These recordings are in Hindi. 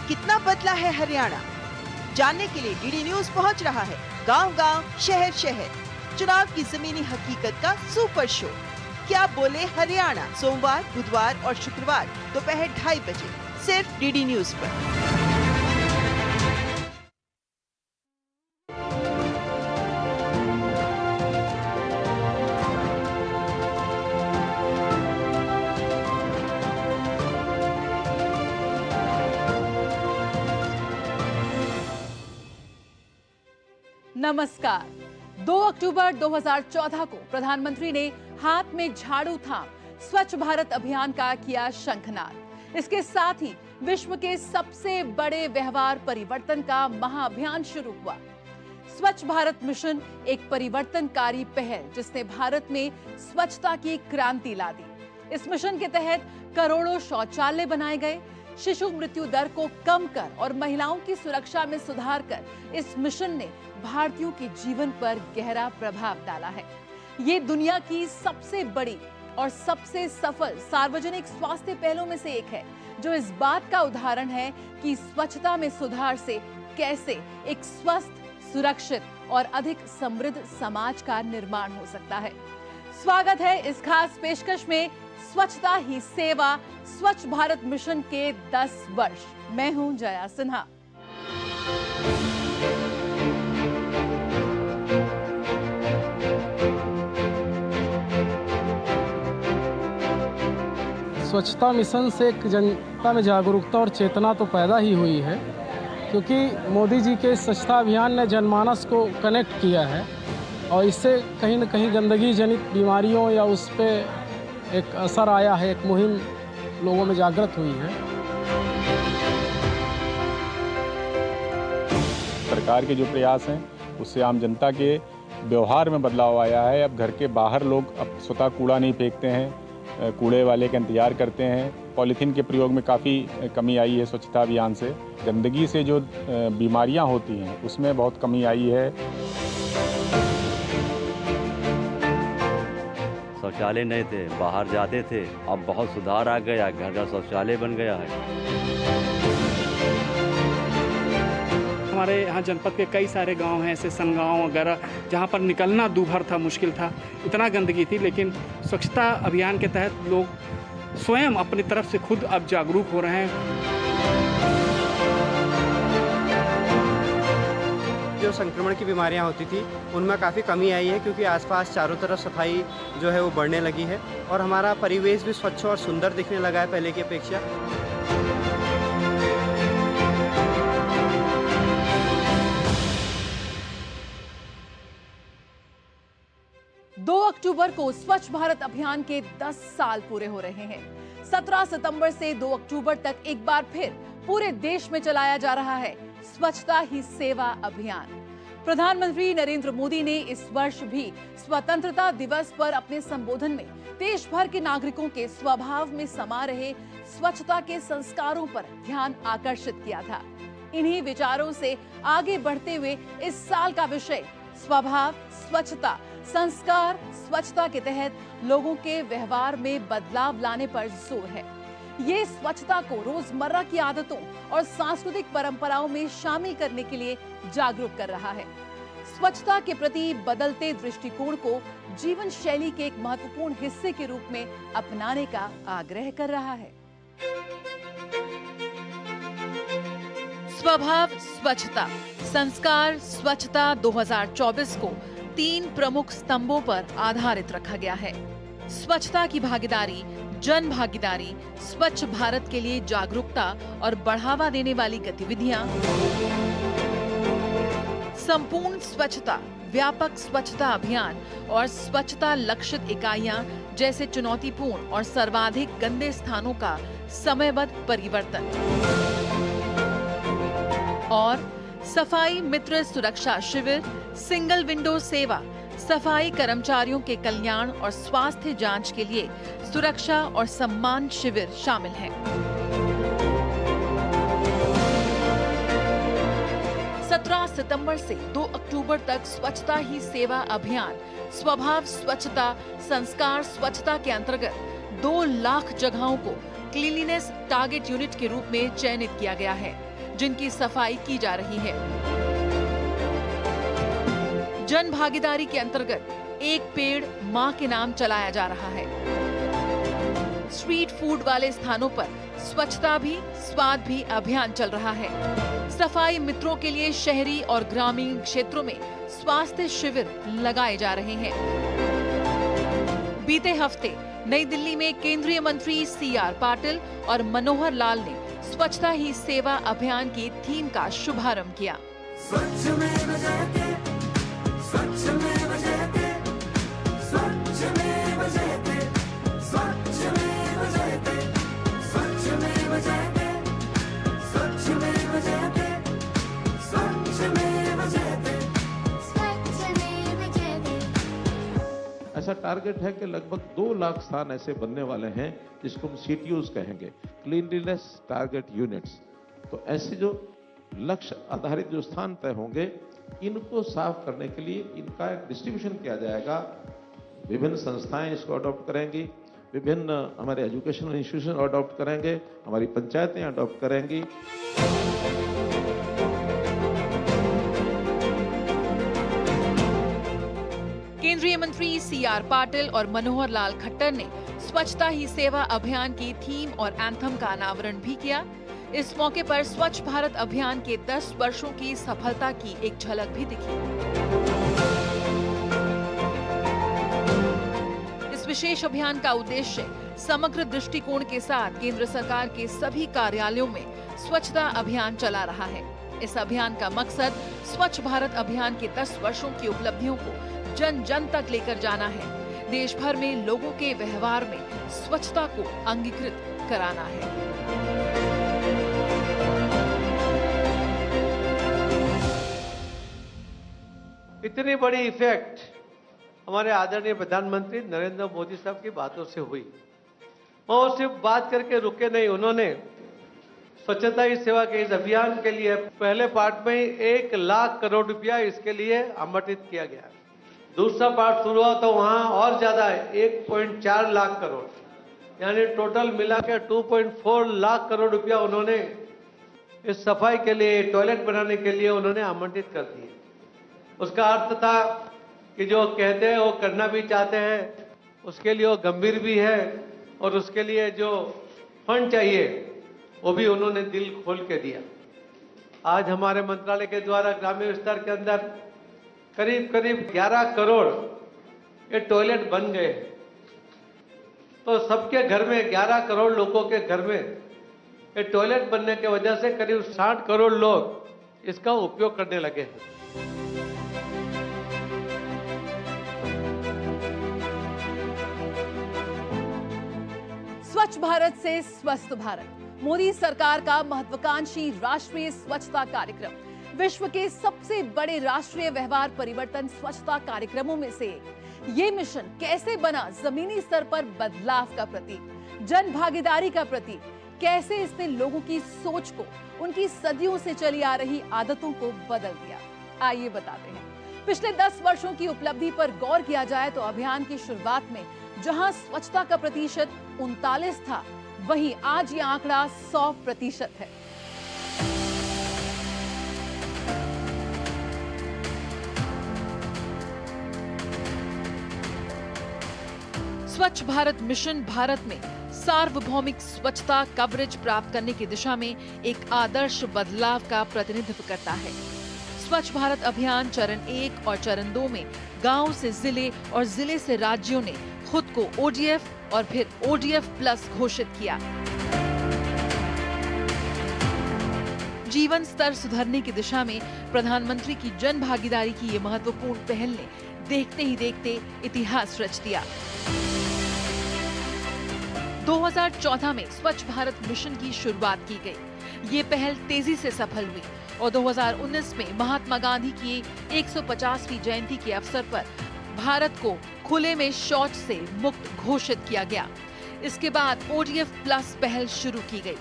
कितना बदला है हरियाणा? जानने के लिए डीडी न्यूज पहुंच रहा है गांव-गांव, शहर-शहर, चुनाव की जमीनी हकीकत का सुपर शो। क्या बोले हरियाणा? सोमवार, बुधवार और शुक्रवार दोपहर 2:30 बजे सिर्फ डीडी न्यूज पर। नमस्कार। 2 अक्टूबर 2014 को प्रधानमंत्री ने हाथ में झाड़ू थाम स्वच्छ भारत अभियान का किया शंखनाद। इसके साथ ही विश्व के सबसे बड़े व्यवहार परिवर्तन का महाअभियान शुरू हुआ। स्वच्छ भारत मिशन एक परिवर्तनकारी पहल जिसने भारत में स्वच्छता की क्रांति ला दी। इस मिशन के तहत करोड़ों शौचालय बनाए गए, शिशु मृत्यु दर को कम कर और महिलाओं की सुरक्षा में सुधार कर इस मिशन ने भारतीयों के जीवन पर गहरा प्रभाव डाला है। ये दुनिया की सबसे बड़ी और सबसे सफल सार्वजनिक स्वास्थ्य पहलों में से एक है, जो इस बात का उदाहरण है कि स्वच्छता में सुधार से कैसे एक स्वस्थ, सुरक्षित और अधिक समृद्ध समाज का निर्माण हो सकता है। स्वागत है इस खास पेशकश में स्वच्छता ही सेवा स्वच्छ भारत मिशन के 10 वर्ष। मैं हूं जया सिन्हा। स्वच्छता मिशन से एक जनता में जागरूकता और चेतना तो पैदा ही हुई है, क्योंकि मोदी जी के स्वच्छता अभियान ने जनमानस को कनेक्ट किया है और इससे कहीं न कहीं गंदगी जनित बीमारियों या उस पर एक असर आया है, एक मुहिम लोगों में जागृत हुई है। सरकार के जो प्रयास हैं उससे आम जनता के व्यवहार में बदलाव आया है। अब घर के बाहर लोग अब स्वतः कूड़ा नहीं फेंकते हैं, कूड़े वाले का इंतजार करते हैं। पॉलीथीन के प्रयोग में काफ़ी कमी आई है स्वच्छता अभियान से। गंदगी से जो बीमारियां होती हैं उसमें बहुत कमी आई है। शौचालय नहीं थे, बाहर जाते थे, अब बहुत सुधार आ गया, घर का शौचालय बन गया है। हमारे यहाँ जनपद के कई सारे गांव हैं, ऐसे सनगांव वगैरह, जहाँ पर निकलना दूभर था, मुश्किल था, इतना गंदगी थी। लेकिन स्वच्छता अभियान के तहत लोग स्वयं अपनी तरफ से खुद अब जागरूक हो रहे हैं। जो संक्रमण की बीमारियां होती थी उनमें काफ़ी कमी आई है, क्योंकि आसपास चारों तरफ सफाई जो है वो बढ़ने लगी है और हमारा परिवेश भी स्वच्छ और सुंदर दिखने लगा है पहले की अपेक्षा। दो अक्टूबर को स्वच्छ भारत अभियान के 10 साल पूरे हो रहे हैं। 17 सितंबर से 2 अक्टूबर तक एक बार फिर पूरे देश में चलाया जा रहा है स्वच्छता ही सेवा अभियान। प्रधानमंत्री नरेंद्र मोदी ने इस वर्ष भी स्वतंत्रता दिवस पर अपने संबोधन में देश भर के नागरिकों के स्वभाव में समा रहे स्वच्छता के संस्कारों पर ध्यान आकर्षित किया था। इन्हीं विचारों से आगे बढ़ते हुए इस साल का विषय स्वभाव, स्वच्छता, संस्कार, स्वच्छता के तहत लोगों के व्यवहार में बदलाव लाने पर जोर है। ये स्वच्छता को रोजमर्रा की आदतों और सांस्कृतिक परंपराओं में शामिल करने के लिए जागरूक कर रहा है। स्वच्छता के प्रति बदलते दृष्टिकोण को जीवन शैली के एक महत्वपूर्ण हिस्से के रूप में अपनाने का आग्रह कर रहा है। स्वभाव, स्वच्छता, संस्कार, स्वच्छता 2024 को 3 प्रमुख स्तंभों पर आधारित रखा गया है। स्वच्छता की भागीदारी, जन भागीदारी, स्वच्छ भारत के लिए जागरूकता और बढ़ावा देने वाली गतिविधियां, संपूर्ण स्वच्छता, व्यापक स्वच्छता अभियान और स्वच्छता लक्षित इकाइयां जैसे चुनौतीपूर्ण और सर्वाधिक गंदे स्थानों का समयबद्ध परिवर्तन और सफाई मित्र सुरक्षा शिविर, सिंगल विंडो सेवा, सफाई कर्मचारियों के कल्याण और स्वास्थ्य जांच के लिए सुरक्षा और सम्मान शिविर शामिल हैं। 17 सितंबर से 2 अक्टूबर तक स्वच्छता ही सेवा अभियान स्वभाव स्वच्छता, संस्कार स्वच्छता के अंतर्गत 2 लाख जगहों को क्लीनलीनेस टारगेट यूनिट के रूप में चयनित किया गया है। जिनकी सफाई की जा रही है। जन भागीदारी के अंतर्गत एक पेड़ मां के नाम चलाया जा रहा है। स्ट्रीट फूड वाले स्थानों पर स्वच्छता भी स्वाद भी अभियान चल रहा है। सफाई मित्रों के लिए शहरी और ग्रामीण क्षेत्रों में स्वास्थ्य शिविर लगाए जा रहे हैं। बीते हफ्ते नई दिल्ली में केंद्रीय मंत्री सीआर पाटिल और मनोहर लाल ने स्वच्छता ही सेवा अभियान की थीम का शुभारंभ किया। ऐसा टारगेट है कि लगभग 2 लाख स्थान ऐसे बनने वाले हैं जिसको हम CTUs कहेंगे, क्लीनलीनेस टारगेट यूनिट्स। तो ऐसे जो लक्ष्य आधारित जो स्थान तय होंगे, इनको साफ करने के लिए इनका एक डिस्ट्रीब्यूशन किया जाएगा। विभिन्न संस्थाएं इसको अडॉप्ट करेंगी, विभिन्न हमारे एजुकेशनल इंस्टीट्यूशन अडॉप्ट करेंगे, हमारी पंचायतें अडॉप्ट करेंगी। केंद्रीय मंत्री सीआर पाटिल और मनोहर लाल खट्टर ने स्वच्छता ही सेवा अभियान की थीम और एंथम का अनावरण भी किया। इस मौके पर स्वच्छ भारत अभियान के 10 वर्षों की सफलता की एक झलक भी दिखी। इस विशेष अभियान का उद्देश्य समग्र दृष्टिकोण के साथ केंद्र सरकार के सभी कार्यालयों में स्वच्छता अभियान चला रहा है। इस अभियान का मकसद स्वच्छ भारत अभियान के 10 वर्षों की उपलब्धियों को जन जन तक लेकर जाना है। देश भर में लोगों के व्यवहार में स्वच्छता को अंगीकृत कराना है। इतनी बड़ी इफेक्ट हमारे आदरणीय प्रधानमंत्री नरेंद्र मोदी साहब की बातों से हुई। वो सिर्फ बात करके रुके नहीं, उन्होंने स्वच्छता ही सेवा के इस अभियान के लिए पहले पार्ट में ही 1 लाख करोड़ रुपया इसके लिए आवंटित किया गया। दूसरा पार्ट शुरू हुआ तो वहां और ज्यादा 1.4 लाख करोड़, यानी टोटल मिला के 2.4 लाख करोड़ रुपया उन्होंने इस सफाई के लिए, टॉयलेट बनाने के लिए उन्होंने आवंटित कर दिए। उसका अर्थ था कि जो कहते हैं वो करना भी चाहते हैं, उसके लिए वो गंभीर भी है, और उसके लिए जो फंड चाहिए वो भी उन्होंने दिल खोल के दिया। आज हमारे मंत्रालय के द्वारा ग्रामीण स्तर के अंदर करीब 11 करोड़ ये टॉयलेट बन गए। तो सबके घर में, 11 करोड़ लोगों के घर में ये टॉयलेट बनने की वजह से करीब 60 करोड़ लोग इसका उपयोग करने लगे हैं। स्वच्छ भारत से स्वस्थ भारत, मोदी सरकार का महत्वाकांक्षी राष्ट्रीय स्वच्छता कार्यक्रम, विश्व के सबसे बड़े राष्ट्रीय व्यवहार परिवर्तन स्वच्छता कार्यक्रमों में से ये मिशन कैसे बना जमीनी स्तर पर बदलाव का प्रतीक, जन भागीदारी का प्रतीक, कैसे इसने लोगों की सोच को, उनकी सदियों से चली आ रही आदतों को बदल दिया। आइए बताते हैं। पिछले 10 वर्षों की उपलब्धि पर गौर किया जाए तो अभियान की शुरुआत में जहां स्वच्छता का प्रतिशत 39 था, वहीं आज ये आंकड़ा 100% है। स्वच्छ भारत मिशन भारत में सार्वभौमिक स्वच्छता कवरेज प्राप्त करने की दिशा में एक आदर्श बदलाव का प्रतिनिधित्व करता है। स्वच्छ भारत अभियान चरण 1 और चरण 2 में गांव से जिले और जिले से राज्यों ने खुद को ODF और फिर ODF प्लस घोषित किया। जीवन स्तर सुधारने की दिशा में प्रधानमंत्री की जन भागीदारी की ये महत्वपूर्ण पहल ने देखते ही देखते इतिहास रच दिया। 2014 में स्वच्छ भारत मिशन की शुरुआत की गई। ये पहल तेजी से सफल हुई और 2019 में महात्मा गांधी की 150वीं जयंती के अवसर पर भारत को खुले में शौच से मुक्त घोषित किया गया। इसके बाद ODF प्लस पहल शुरू की गई।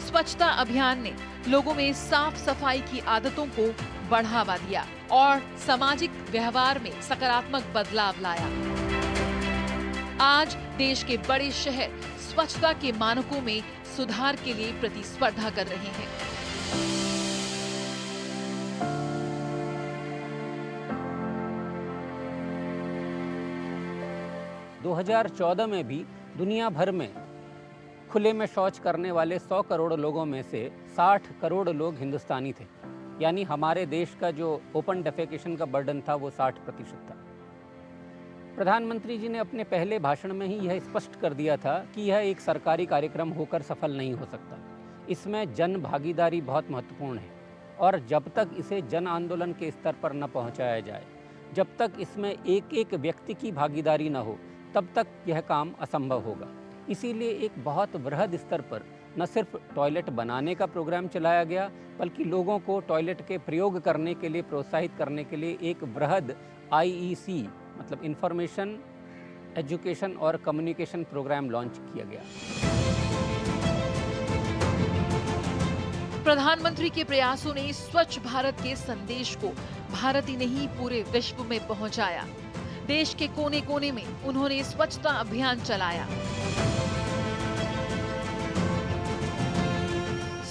स्वच्छता अभियान ने लोगों में साफ सफाई की आदतों को बढ़ावा दिया और सामाजिक व्यवहार में सकारात्मक बदलाव लाया। आज देश के बड़े शहर स्वच्छता के मानकों में सुधार के लिए प्रतिस्पर्धा कर रहे हैं। 2014 में भी दुनिया भर में खुले में शौच करने वाले 100 करोड़ लोगों में से 60 करोड़ लोग हिंदुस्तानी थे। यानी हमारे देश का जो ओपन डेफेकेशन का बर्डन था वो 60% था। प्रधानमंत्री जी ने अपने पहले भाषण में ही यह स्पष्ट कर दिया था कि यह एक सरकारी कार्यक्रम होकर सफल नहीं हो सकता। इसमें जन भागीदारी बहुत महत्वपूर्ण है और जब तक इसे जन आंदोलन के स्तर पर न पहुंचाया जाए, जब तक इसमें एक एक व्यक्ति की भागीदारी न हो, तब तक यह काम असंभव होगा। इसीलिए एक बहुत वृहद स्तर पर न सिर्फ टॉयलेट बनाने का प्रोग्राम चलाया गया, बल्कि लोगों को टॉयलेट के प्रयोग करने के लिए प्रोत्साहित करने के लिए एक वृहद IEC मतलब इंफॉर्मेशन, एजुकेशन और कम्युनिकेशन प्रोग्राम लॉन्च किया गया। प्रधानमंत्री के प्रयासों ने स्वच्छ भारत के संदेश को भारत ही नहीं पूरे विश्व में पहुंचाया। देश के कोने कोने में उन्होंने स्वच्छता अभियान चलाया।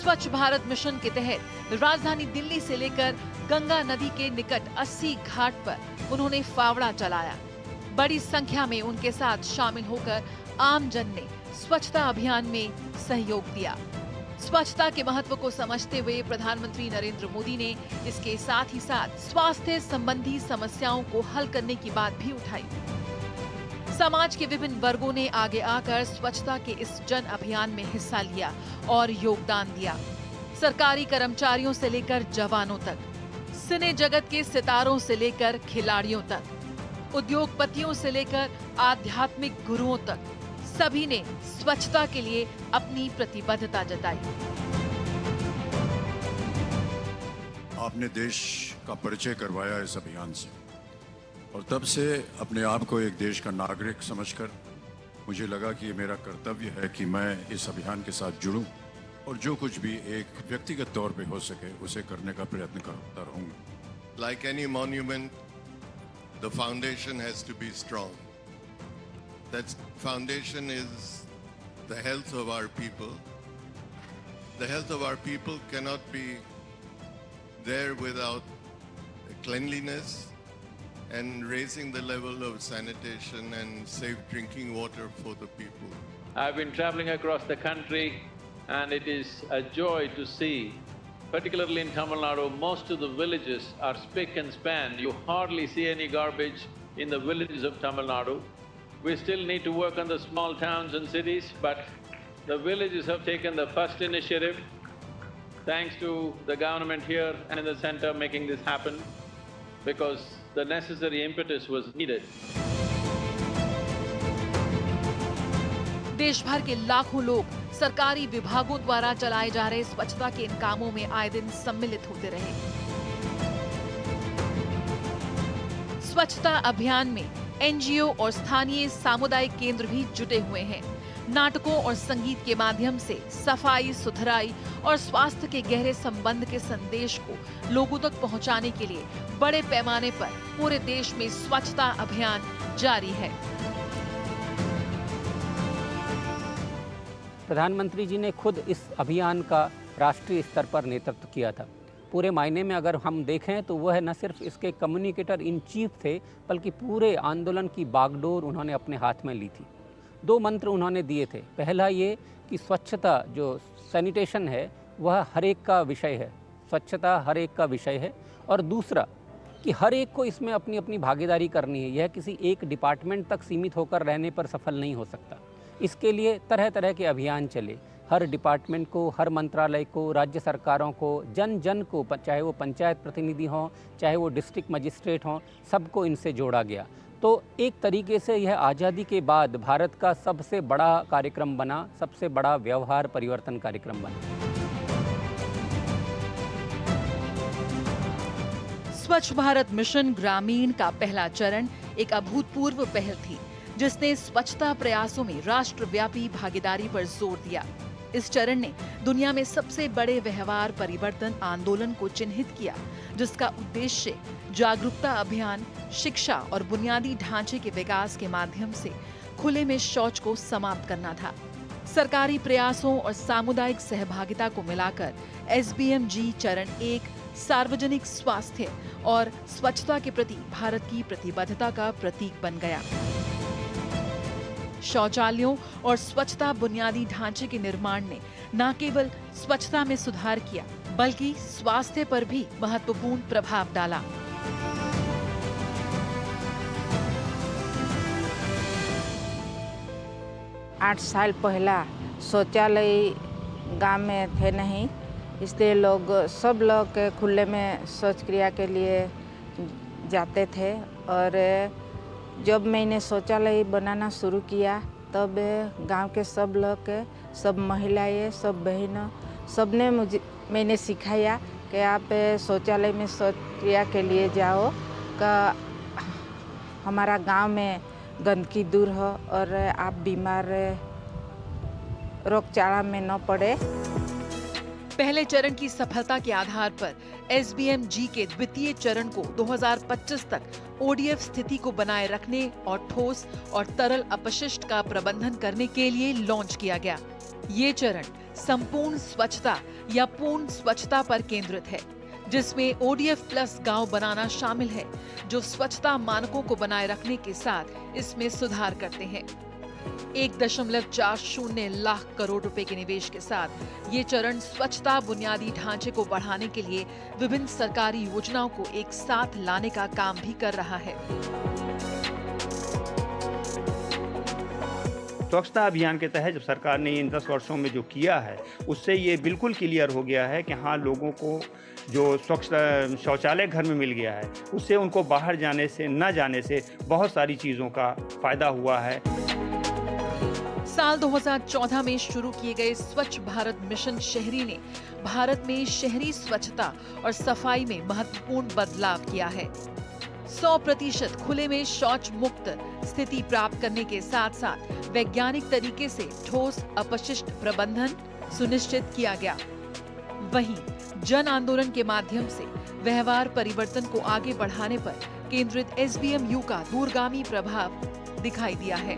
स्वच्छ भारत मिशन के तहत राजधानी दिल्ली से लेकर गंगा नदी के निकट 80 घाट पर उन्होंने फावड़ा चलाया। बड़ी संख्या में उनके साथ शामिल होकर आम जन ने स्वच्छता अभियान में सहयोग दिया। स्वच्छता के महत्व को समझते हुए प्रधानमंत्री नरेंद्र मोदी ने इसके साथ ही साथ स्वास्थ्य संबंधी समस्याओं को हल करने की बात भी उठाई। समाज के विभिन्न वर्गों ने आगे आकर स्वच्छता के इस जन अभियान में हिस्सा लिया और योगदान दिया। सरकारी कर्मचारियों से लेकर जवानों तक, सिने जगत के सितारों से लेकर खिलाड़ियों तक, उद्योगपतियों से लेकर आध्यात्मिक गुरुओं तक, सभी ने स्वच्छता के लिए अपनी प्रतिबद्धता जताई। आपने देश का परिचय करवाया इस अभियान से और तब से अपने आप को एक देश का नागरिक समझकर मुझे लगा कि ये मेरा कर्तव्य है कि मैं इस अभियान के साथ जुड़ूं और जो कुछ भी एक व्यक्तिगत तौर पे हो सके उसे करने का प्रयत्न करता रहूंगा। Like any monument, the foundation has to be strong. That foundation is the health of our people. The health of our people cannot be there without cleanliness and raising the level of sanitation and safe drinking water for the people. I've been traveling across the country and it is a joy to see, particularly in Tamil Nadu, most of the villages are spick and span. You hardly see any garbage in the villages of Tamil Nadu. We still need to work on the small towns and cities, but the villages have taken the first initiative. Thanks to the government here and in the center making this happen, because the necessary impetus was needed. देश भर के लाखों लोग सरकारी विभागों द्वारा चलाए जा रहे स्वच्छता के इन कामों में आए दिन सम्मिलित होते रहे। स्वच्छता अभियान में NGO और स्थानीय सामुदायिक केंद्र भी जुटे हुए हैं। नाटकों और संगीत के माध्यम से सफाई, सुथराई और स्वास्थ्य के गहरे संबंध के संदेश को लोगों तक पहुंचाने के लिए बड़े पैमाने पर पूरे देश में स्वच्छता अभियान जारी है। प्रधानमंत्री जी ने खुद इस अभियान का राष्ट्रीय स्तर पर नेतृत्व किया था। पूरे मायने में अगर हम देखें तो वह न सिर्फ इसके कम्युनिकेटर इन चीफ थे, बल्कि पूरे आंदोलन की बागडोर उन्होंने अपने हाथ में ली थी। 2 मंत्र उन्होंने दिए थे। पहला ये कि स्वच्छता जो सैनिटेशन है वह हर एक का विषय है, स्वच्छता हर एक का विषय है, और दूसरा कि हर एक को इसमें अपनी अपनी भागीदारी करनी है। यह किसी एक डिपार्टमेंट तक सीमित होकर रहने पर सफल नहीं हो सकता। इसके लिए तरह तरह के अभियान चले। हर डिपार्टमेंट को, हर मंत्रालय को, राज्य सरकारों को, जन जन को, चाहे वो पंचायत प्रतिनिधि हों, चाहे वो डिस्ट्रिक्ट मजिस्ट्रेट हों, सबको इनसे जोड़ा गया। तो एक तरीके से यह आज़ादी के बाद भारत का सबसे बड़ा कार्यक्रम बना, सबसे बड़ा व्यवहार परिवर्तन कार्यक्रम बना। स्वच्छ भारत मिशन ग्रामीण का पहला चरण एक अभूतपूर्व पहल थी, जिसने स्वच्छता प्रयासों में राष्ट्रव्यापी भागीदारी पर जोर दिया। इस चरण ने दुनिया में सबसे बड़े व्यवहार परिवर्तन आंदोलन को चिन्हित किया, जिसका उद्देश्य जागरूकता अभियान, शिक्षा और बुनियादी ढांचे के विकास के माध्यम से खुले में शौच को समाप्त करना था। सरकारी प्रयासों और सामुदायिक सहभागिता को मिलाकर SBMG चरण 1 सार्वजनिक स्वास्थ्य और स्वच्छता के प्रति भारत की प्रतिबद्धता का प्रतीक बन गया। शौचालयों और स्वच्छता बुनियादी ढांचे के निर्माण ने न केवल स्वच्छता में सुधार किया, बल्कि स्वास्थ्य पर भी महत्वपूर्ण प्रभाव डाला। आठ साल पहला शौचालय गांव में थे नहीं, इसलिए सब लोग खुले में शौच क्रिया के लिए जाते थे। और जब मैंने शौचालय बनाना शुरू किया तब गांव के सब लोग, सब महिलाएं, सब बहनों, सबने मैंने सिखाया कि आप शौचालय में शौच क्रिया के लिए जाओ, का हमारा गांव में गंदगी दूर हो और आप बीमार रोगचाला में न पड़े। पहले चरण की सफलता के आधार पर एसबीएमजी के द्वितीय चरण को 2025 तक ओडीएफ स्थिति को बनाए रखने और ठोस और तरल अपशिष्ट का प्रबंधन करने के लिए लॉन्च किया गया। ये चरण संपूर्ण स्वच्छता या पूर्ण स्वच्छता पर केंद्रित है, जिसमें ओडीएफ प्लस गांव बनाना शामिल है, जो स्वच्छता मानकों को बनाए रखने के साथ इसमें सुधार करते हैं। 1.40 लाख करोड़ रुपए के निवेश के साथ ये चरण स्वच्छता बुनियादी ढांचे को बढ़ाने के लिए विभिन्न सरकारी योजनाओं को एक साथ लाने का काम भी कर रहा है। स्वच्छता अभियान के तहत जब सरकार ने इन 10 वर्षों में जो किया है, उससे ये बिल्कुल क्लियर हो गया है कि हाँ, लोगों को जो स्वच्छ शौचालय घर में मिल गया है, उससे उनको बाहर जाने से न जाने से बहुत सारी चीज़ों का फायदा हुआ है। साल 2014 में शुरू किए गए स्वच्छ भारत मिशन शहरी ने भारत में शहरी स्वच्छता और सफाई में महत्वपूर्ण बदलाव किया है। 100% खुले में शौच मुक्त स्थिति प्राप्त करने के साथ साथ वैज्ञानिक तरीके से ठोस अपशिष्ट प्रबंधन सुनिश्चित किया गया। वहीं जन आंदोलन के माध्यम से व्यवहार परिवर्तन को आगे बढ़ाने पर केंद्रित एसबीएमयू का दूरगामी प्रभाव दिखाई दिया है।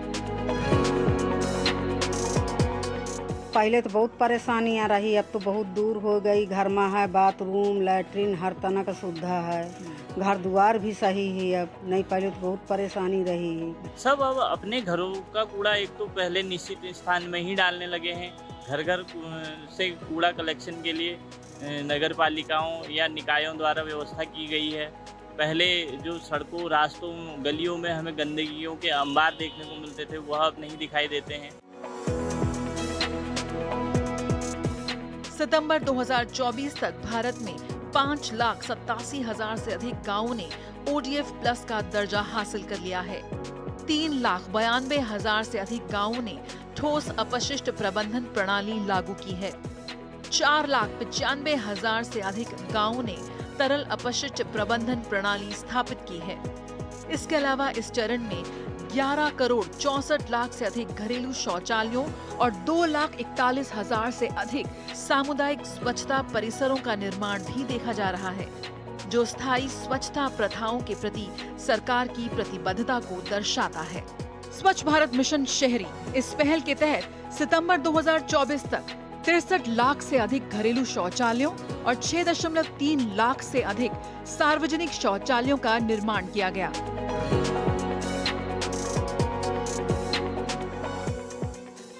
पहले तो बहुत परेशानियां रही, अब तो बहुत दूर हो गई। घर में है बाथरूम, लैट्रिन, हर तरह का सुविधा है। घर द्वार भी सही है अब, नहीं पहले तो बहुत परेशानी रही है। सब अब अपने घरों का कूड़ा एक तो पहले निश्चित स्थान में ही डालने लगे हैं। घर घर से कूड़ा कलेक्शन के लिए नगर पालिकाओं या निकायों द्वारा व्यवस्था की गई है। पहले जो सड़कों, रास्तों, गलियों में हमें गंदगियों के अंबार देखने को मिलते थे, वह अब नहीं दिखाई देते हैं। सितंबर 2024 तक भारत में 5,87,000 से अधिक गांवों ने ओडीएफ प्लस का दर्जा हासिल कर लिया है। 3,92,000 से अधिक गांवों ने ठोस अपशिष्ट प्रबंधन प्रणाली लागू की है। 4,95,000 से अधिक गांवों ने तरल अपशिष्ट प्रबंधन प्रणाली स्थापित की है। इसके अलावा इस चरण में 11,64,00,000 से अधिक घरेलू शौचालयों और 2,41,000 से अधिक सामुदायिक स्वच्छता परिसरों का निर्माण भी देखा जा रहा है, जो स्थायी स्वच्छता प्रथाओं के प्रति सरकार की प्रतिबद्धता को दर्शाता है। स्वच्छ भारत मिशन शहरी इस पहल के तहत सितंबर 2024 तक 63 लाख से अधिक घरेलू शौचालयों और 6.3 लाख से अधिक सार्वजनिक शौचालयों का निर्माण किया गया।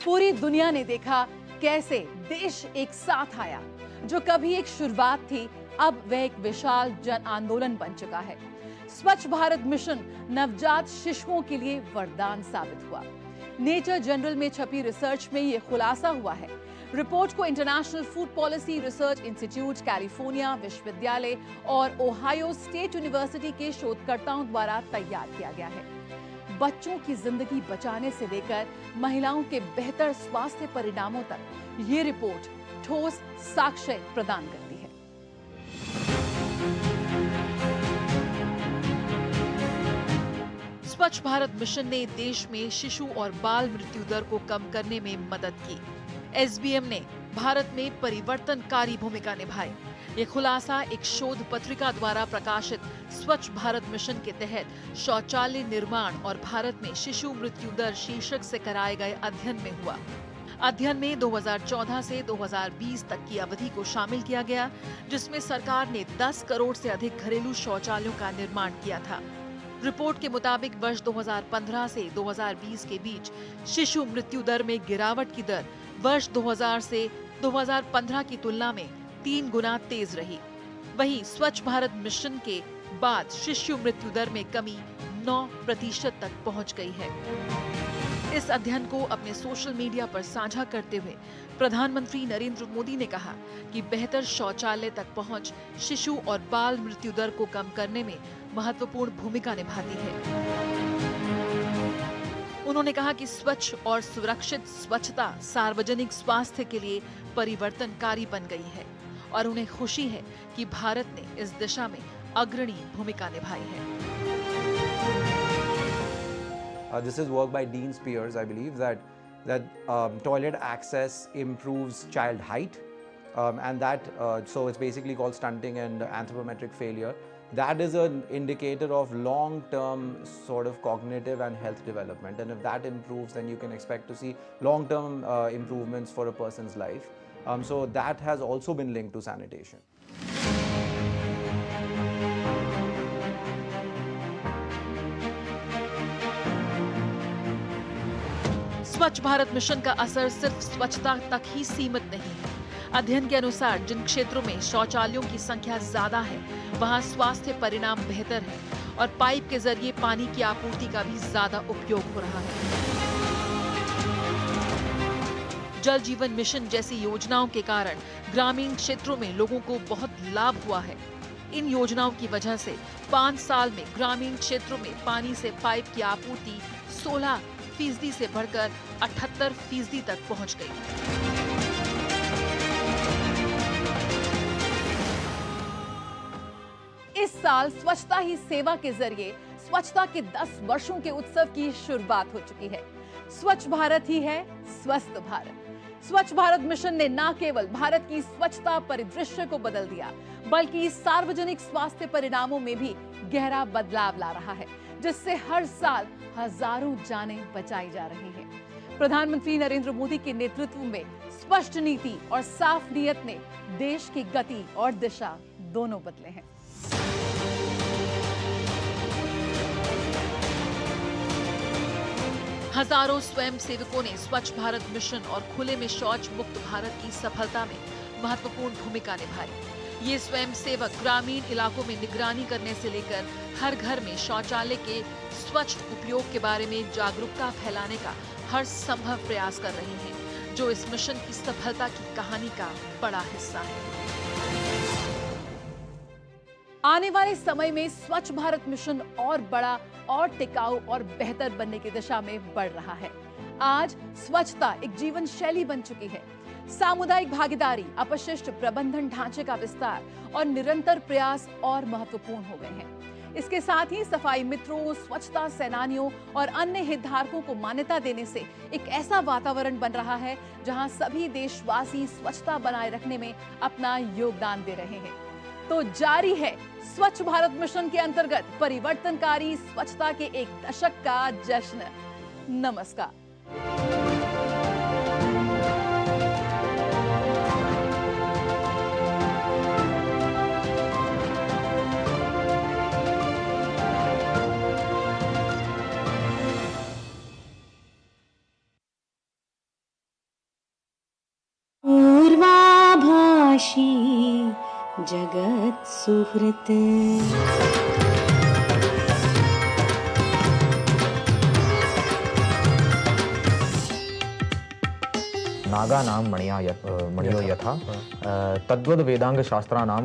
पूरी दुनिया ने देखा कैसे देश एक साथ आया। जो कभी एक शुरुआत थी, अब वह एक विशाल जन आंदोलन बन चुका है। स्वच्छ भारत मिशन नवजात शिशुओं के लिए वरदान साबित हुआ। नेचर जनरल में छपी रिसर्च में ये खुलासा हुआ है। रिपोर्ट को international food policy research institute, California विश्वविद्यालय और ओहायो स्टेट यूनिवर्सिटी के शोधकर्ताओं द्वारा तैयार किया गया है। बच्चों की जिंदगी बचाने से लेकर महिलाओं के बेहतर स्वास्थ्य परिणामों तक ये रिपोर्ट ठोस साक्ष्य प्रदान करती है। स्वच्छ भारत मिशन ने देश में शिशु और बाल मृत्यु दर को कम करने में मदद की। एसबीएम ने भारत में परिवर्तनकारी भूमिका निभाई। ये खुलासा एक शोध पत्रिका द्वारा प्रकाशित स्वच्छ भारत मिशन के तहत शौचालय निर्माण और भारत में शिशु मृत्यु दर शीर्षक से कराए गए अध्ययन में हुआ। अध्ययन में 2014 से 2020 तक की अवधि को शामिल किया गया, जिसमें सरकार ने 10 करोड़ से अधिक घरेलू शौचालयों का निर्माण किया था। रिपोर्ट के मुताबिक वर्ष 2015 से 2020 के बीच शिशु मृत्यु दर में गिरावट की दर वर्ष 2000 से 2015 की तुलना में 3 गुना तेज रही। वहीं स्वच्छ भारत मिशन के बाद शिशु मृत्यु दर में कमी 9% तक पहुंच गई है। इस अध्ययन को अपने सोशल मीडिया पर साझा करते हुए प्रधानमंत्री नरेंद्र मोदी ने कहा कि बेहतर शौचालय तक पहुंच शिशु और बाल मृत्यु दर को कम करने में महत्वपूर्ण भूमिका निभाती है। उन्होंने कहा कि स्वच्छ और सुरक्षित स्वच्छता सार्वजनिक स्वास्थ्य के लिए परिवर्तनकारी बन गई है और उन्हें खुशी है कि भारत ने इस दिशा में अग्रणी भूमिका निभाई है। This is work by Dean Spears, I believe, that toilet access improves child height, and that so it's basically called stunting and anthropometric failure. That is an indicator of long-term sort of cognitive and health development, and if that improves, then you can expect to see long-term improvements for a person's life. So that has also been linked to sanitation. स्वच्छ भारत मिशन का असर सिर्फ स्वच्छता तक ही सीमित नहीं है। अध्ययन के अनुसार जिन क्षेत्रों में शौचालयों की संख्या ज्यादा है, वहां स्वास्थ्य परिणाम बेहतर है और पाइप के जरिए पानी की आपूर्ति का भी ज्यादा उपयोग हो रहा है। जल जीवन मिशन जैसी योजनाओं के कारण ग्रामीण क्षेत्रों में लोगों को बहुत लाभ हुआ है। इन योजनाओं की वजह से 5 साल में ग्रामीण क्षेत्रों में पानी से पाइप की आपूर्ति 16% से बढ़कर 78% तक पहुंच गई। इस साल स्वच्छता ही सेवा के जरिए स्वच्छता के 10 वर्षों के उत्सव की शुरुआत हो चुकी है। स्वच्छ भारत ही है स्वस्थ भारत। स्वच्छ भारत मिशन ने न केवल भारत की स्वच्छता परिदृश्य को बदल दिया, बल्कि सार्वजनिक स्वास्थ्य परिणामों में भी गहरा बदलाव ला रहा है, जिससे हर साल हजारों जानें बचाई जा रही हैं। प्रधानमंत्री नरेंद्र मोदी के नेतृत्व में स्पष्ट नीति और साफ नीयत ने देश की गति और दिशा दोनों बदले हैं। हजारों स्वयं सेवकों ने स्वच्छ भारत मिशन और खुले में शौच मुक्त भारत की सफलता में महत्वपूर्ण भूमिका निभाई। ये स्वयं सेवक ग्रामीण इलाकों में निगरानी करने से लेकर हर घर में शौचालय के स्वच्छ उपयोग के बारे में जागरूकता फैलाने का हर संभव प्रयास कर रहे हैं, जो इस मिशन की सफलता की कहानी का बड़ा हिस्सा है। आने वाले समय में स्वच्छ भारत मिशन और बड़ा और टिकाऊ और बेहतर बनने की दिशा में बढ़ रहा है। आज स्वच्छता एक जीवन शैली बन चुकी है। सामुदायिक भागीदारी, अपशिष्ट प्रबंधन ढांचे का विस्तार और निरंतर प्रयास और महत्वपूर्ण हो गए हैं। इसके साथ ही सफाई मित्रों, स्वच्छता सेनानियों और अन्य हितधारकों को मान्यता देने से एक ऐसा वातावरण बन रहा है जहां सभी देशवासी स्वच्छता बनाए रखने में अपना योगदान दे रहे हैं। तो जारी है स्वच्छ भारत मिशन के अंतर्गत परिवर्तनकारी स्वच्छता के एक दशक का जश्न। नमस्कार। पूर्वाभाषी जगत सुहृत नागा नाम मणियो यथा तद्वद वेदांग शास्त्रा नाम